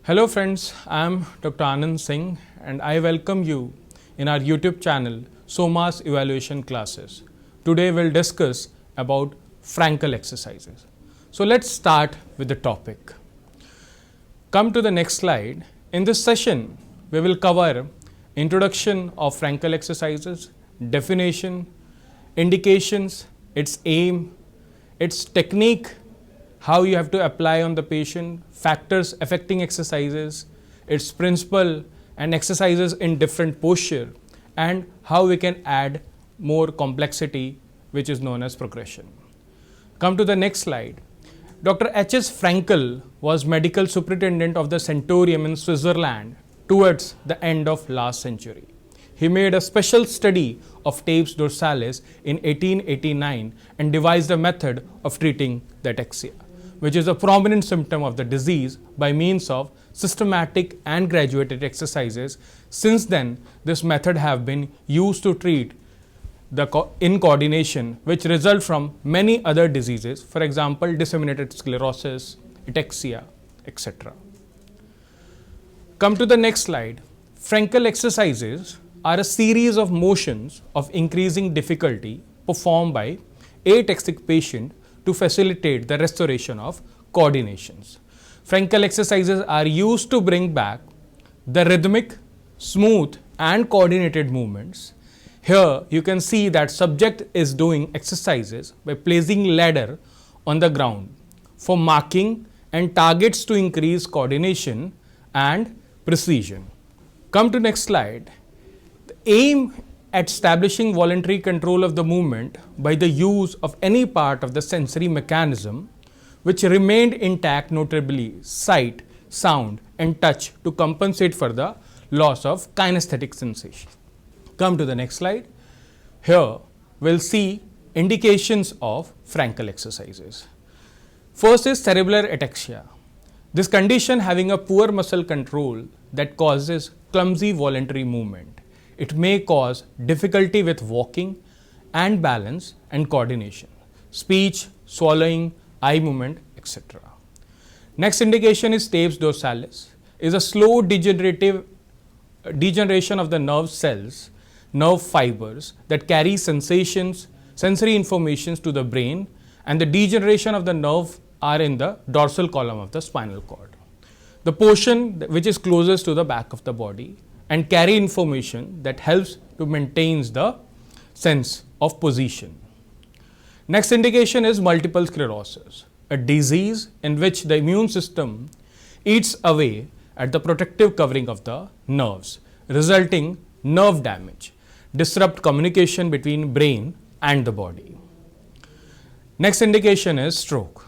Hello friends, I am Dr. Anand Singh and I welcome you in our YouTube channel SOMA's evaluation classes. Today we'll discuss about Frenkel exercises. So let's start with the topic. Come to the next slide. In this session, we will cover introduction of Frenkel exercises, definition, indications, its aim, its technique, how you have to apply on the patient, factors affecting exercises, its principle and exercises in different posture, and how we can add more complexity, which is known as progression. Come to the next slide. Dr. H.S. Frenkel was medical superintendent of the Sanatorium in Switzerland towards the end of last century. He made a special study of tapes dorsalis in 1889 and devised a method of treating the ataxia, which is a prominent symptom of the disease, by means of systematic and graduated exercises. Since then, this method have been used to treat the incoordination which result from many other diseases, for example, disseminated sclerosis, ataxia, etc. Come to the next slide. Frenkel exercises are a series of motions of increasing difficulty performed by ataxic patient to facilitate the restoration of coordinations. Frenkel exercises are used to bring back the rhythmic, smooth and coordinated movements. Here you can see that subject is doing exercises by placing ladder on the ground for marking and targets to increase coordination and precision. Come to next slide. The aim at establishing voluntary control of the movement by the use of any part of the sensory mechanism which remained intact, notably sight, sound and touch, to compensate for the loss of kinesthetic sensation. Come to the next slide. Here we'll see indications of Frenkel exercises. First is cerebral ataxia. This condition having a poor muscle control that causes clumsy voluntary movement. It may cause difficulty with walking and balance and coordination, speech, swallowing, eye movement, etc. Next indication is tapes dorsalis, is a slow degeneration of the nerve cells, nerve fibers that carry sensations, sensory informations to the brain, and the degeneration of the nerve are in the dorsal column of the spinal cord, the portion which is closest to the back of the body, and carry information that helps to maintain the sense of position. Next indication is multiple sclerosis, a disease in which the immune system eats away at the protective covering of the nerves, resulting nerve damage, disrupt communication between brain and the body. Next indication is stroke.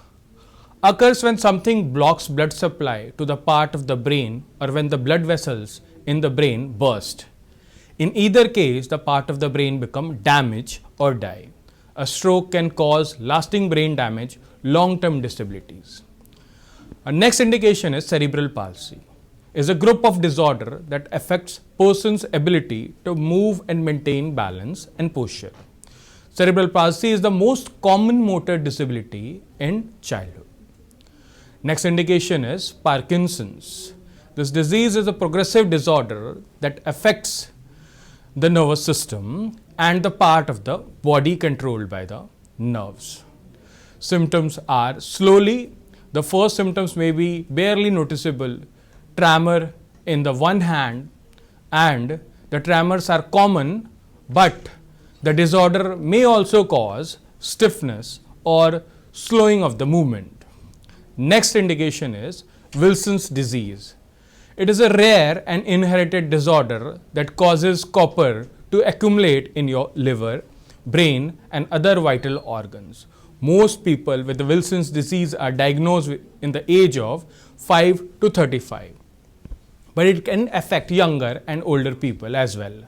Occurs when something blocks blood supply to the part of the brain or when the blood vessels in the brain burst. In either case, the part of the brain become damaged or die. A stroke can cause lasting brain damage, long-term disabilities. Our next indication is cerebral palsy. Is a group of disorder that affects person's ability to move and maintain balance and posture. Cerebral palsy is the most common motor disability in childhood. Next indication is Parkinson's. This disease is a progressive disorder that affects the nervous system and the part of the body controlled by the nerves. Symptoms are slowly, the first symptoms may be barely noticeable, tremor in the one hand, and the tremors are common, but the disorder may also cause stiffness or slowing of the movement. Next indication is Wilson's disease. It is a rare and inherited disorder that causes copper to accumulate in your liver, brain and other vital organs. Most people with the Wilson's disease are diagnosed in the age of 5 to 35. But it can affect younger and older people as well.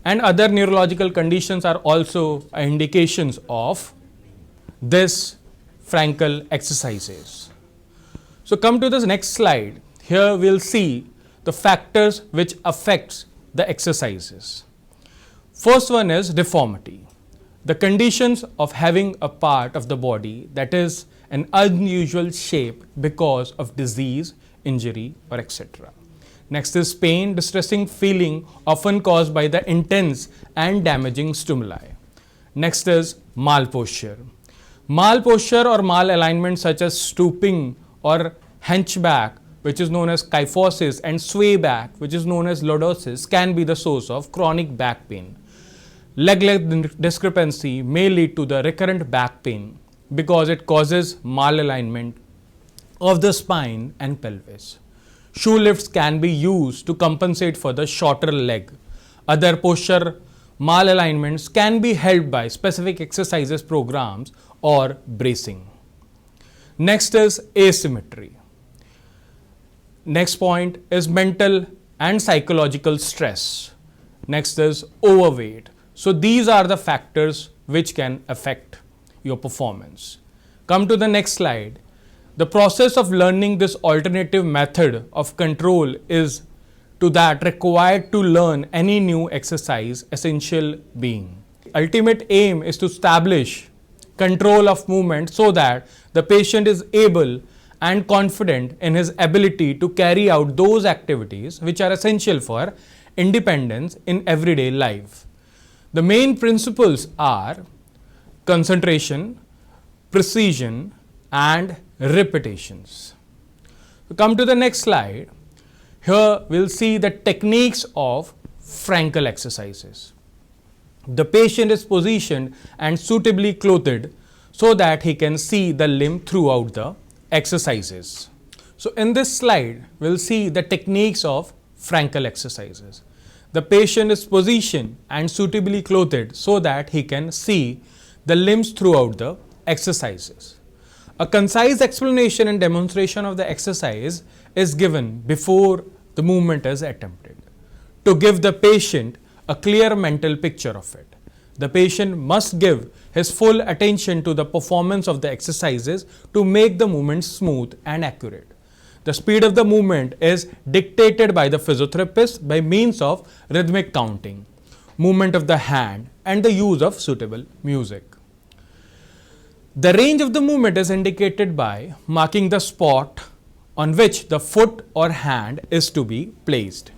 And other neurological conditions are also indications of this Frenkel exercises. So come to this next slide. Here we'll see the factors which affects the exercises. First one is deformity. The conditions of having a part of the body that is an unusual shape because of disease, injury, or etc. Next is pain, distressing feeling often caused by the intense and damaging stimuli. Next is malposture. Malposture or malalignment such as stooping or hunchback, which is known as kyphosis, and sway back, which is known as lordosis, can be the source of chronic back pain. Leg length discrepancy may lead to the recurrent back pain because it causes malalignment of the spine and pelvis. Shoe lifts can be used to compensate for the shorter leg. Other posture malalignments can be helped by specific exercises programs or bracing. Next is asymmetry. Next point is mental and psychological stress. Next is overweight. So these are the factors which can affect your performance. Come to the next slide. The process of learning this alternative method of control is to that required to learn any new exercise essential being. Ultimate aim is to establish control of movement so that the patient is able and confident in his ability to carry out those activities which are essential for independence in everyday life. The main principles are concentration, precision, and repetitions. Come to the next slide. Here we'll see the techniques of Frenkel exercises. The patient is positioned and suitably clothed so that he can see the limb throughout the exercises. So in this slide, we'll see the techniques of Frenkel exercises. The patient is positioned and suitably clothed so that he can see the limbs throughout the exercises. A concise explanation and demonstration of the exercise is given before the movement is attempted to give the patient a clear mental picture of it. The patient must give his full attention to the performance of the exercises to make the movement smooth and accurate. The speed of the movement is dictated by the physiotherapist by means of rhythmic counting, movement of the hand, and the use of suitable music. The range of the movement is indicated by marking the spot on which the foot or hand is to be placed.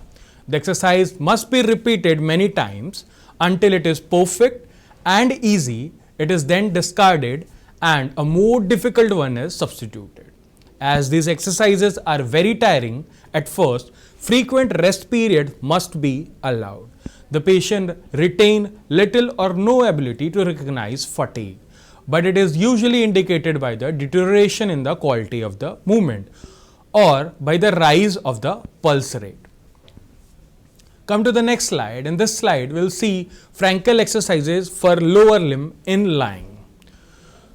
The exercise must be repeated many times until it is perfect and easy. It is then discarded and a more difficult one is substituted. As these exercises are very tiring at first, frequent rest period must be allowed. The patient retain little or no ability to recognize fatigue, but it is usually indicated by the deterioration in the quality of the movement or by the rise of the pulse rate. Come to the next slide. In this slide, we'll see Frenkel exercises for lower limb in lying.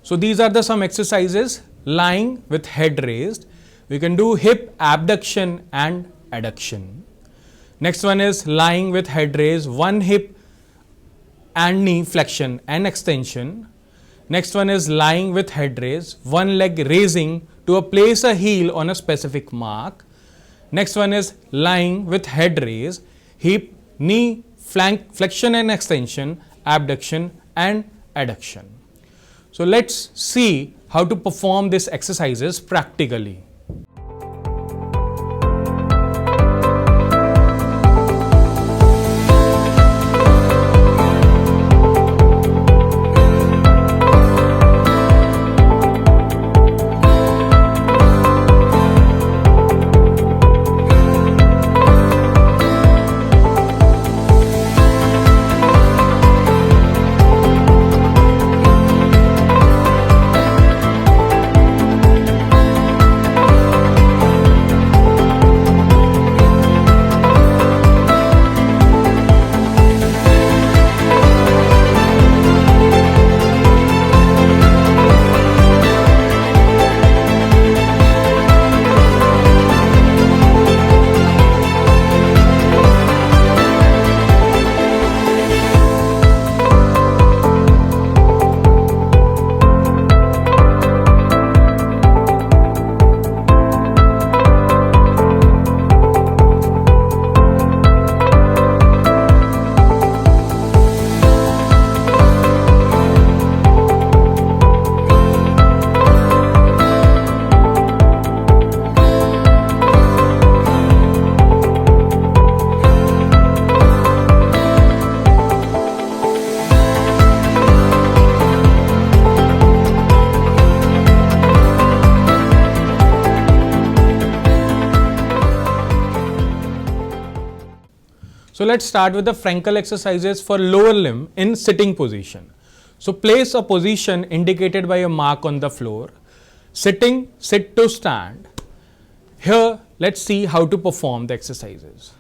So these are some exercises. Lying with head raised, we can do hip abduction and adduction. Next one is lying with head raised, one hip and knee flexion and extension. Next one is lying with head raised, one leg raising to place a heel on a specific mark. Next one is lying with head raised, hip, knee, flank flexion and extension, abduction and adduction. So let's see how to perform these exercises practically. So let's start with the Frenkel exercises for lower limb in sitting position. So place a position indicated by a mark on the floor. Sitting, sit to stand. Here, let's see how to perform the exercises.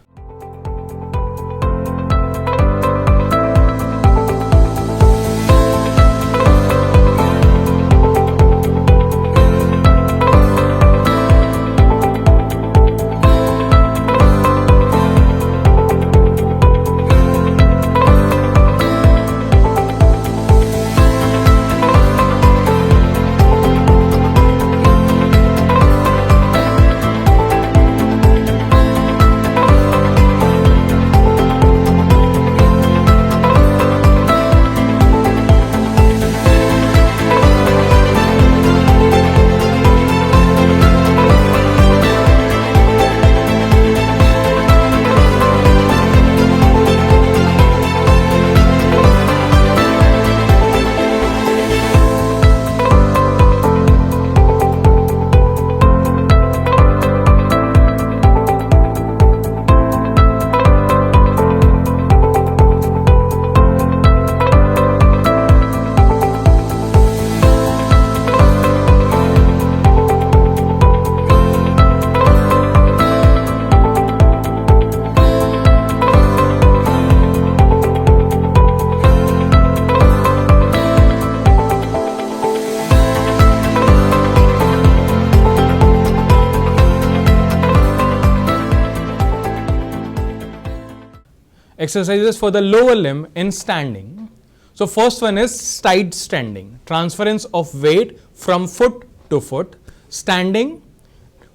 Exercises for the lower limb in standing. So first one is side standing, transference of weight from foot to foot, standing,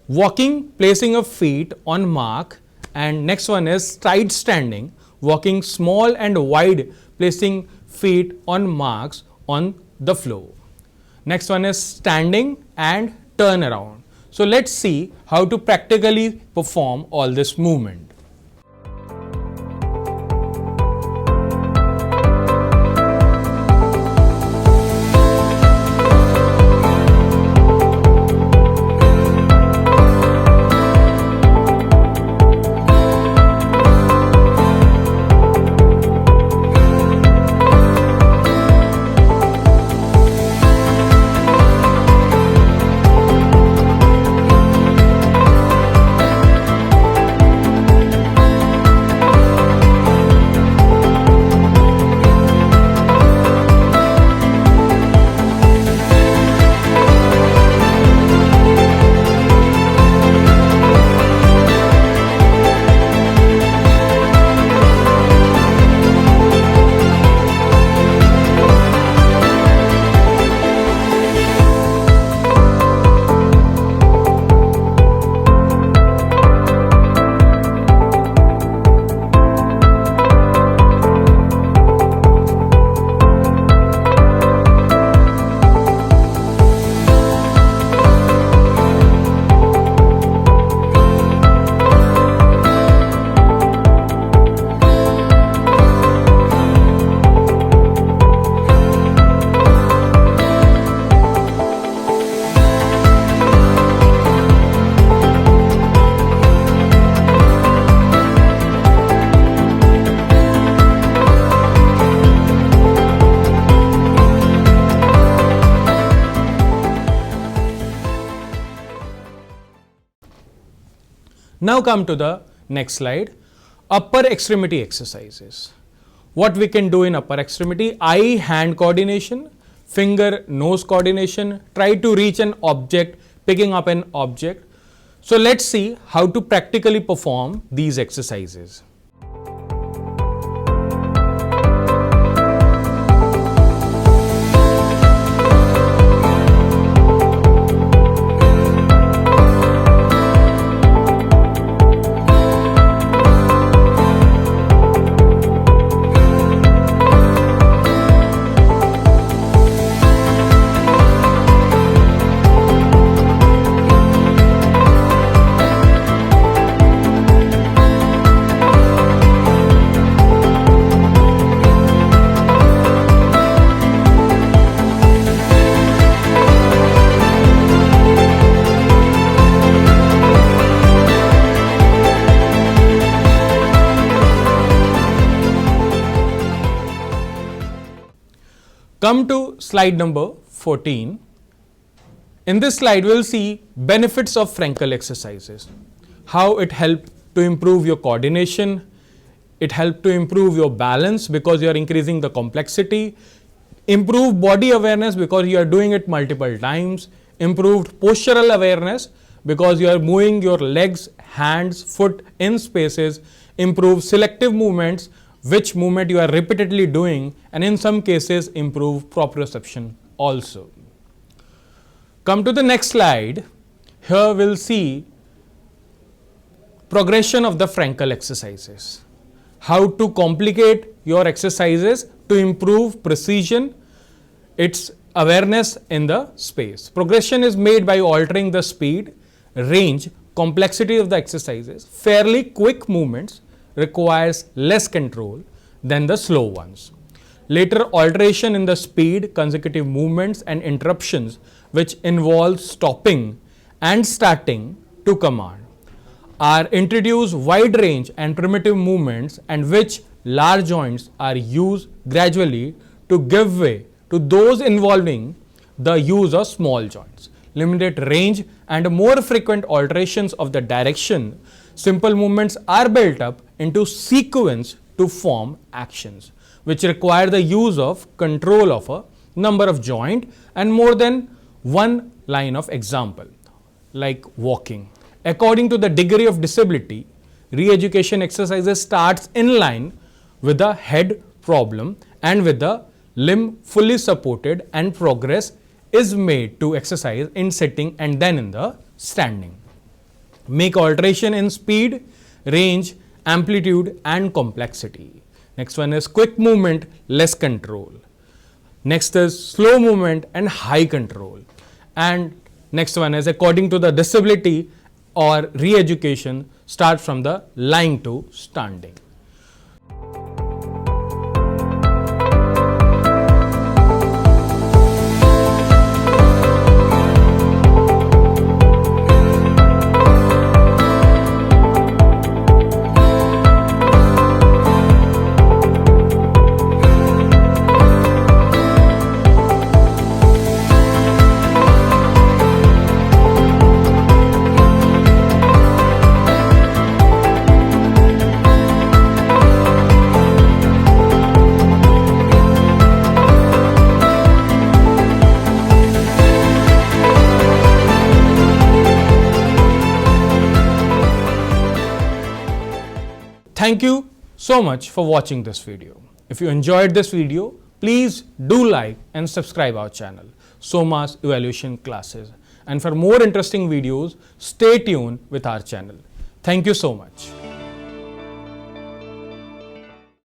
walking, placing of feet on mark, and next one is side standing, walking small and wide, placing feet on marks on the floor. Next one is standing and turn around. So let's see how to practically perform all this movement. Now come to the next slide, upper extremity exercises. What we can do in upper extremity: eye hand coordination, finger nose coordination, try to reach an object, picking up an object. So let's see how to practically perform these exercises. Come to slide number 14. In this slide, we'll see benefits of Frenkel exercises, how it helps to improve your coordination, it helps to improve your balance because you are increasing the complexity, improve body awareness because you are doing it multiple times, improved postural awareness because you are moving your legs, hands, foot in spaces, improve selective movements, which movement you are repeatedly doing, and in some cases improve proprioception also. Come to the next slide. Here we'll see progression of the Frenkel exercises. How to complicate your exercises to improve precision, its awareness in the space. Progression is made by altering the speed, range, complexity of the exercises. Fairly quick movements requires less control than the slow ones. Later, alteration in the speed, consecutive movements and interruptions which involve stopping and starting to command are introduced wide range and primitive movements, and which large joints are used gradually to give way to those involving the use of small joints. Limited range and more frequent alterations of the direction, simple movements are built up into sequence to form actions, which require the use of control of a number of joint and more than one line of example, like walking. According to the degree of disability, re-education exercises starts in line with the head problem and with the limb fully supported, and progress is made to exercise in sitting and then in the standing. Make alteration in speed, range, amplitude and complexity. Next one is quick movement, less control. Next is slow movement and high control. And next one is according to the disability or re-education, start from the lying to standing. Thank you so much for watching this video. If you enjoyed this video, please do like and subscribe our channel, Soma's Evaluation Classes. And for more interesting videos, stay tuned with our channel. Thank you so much.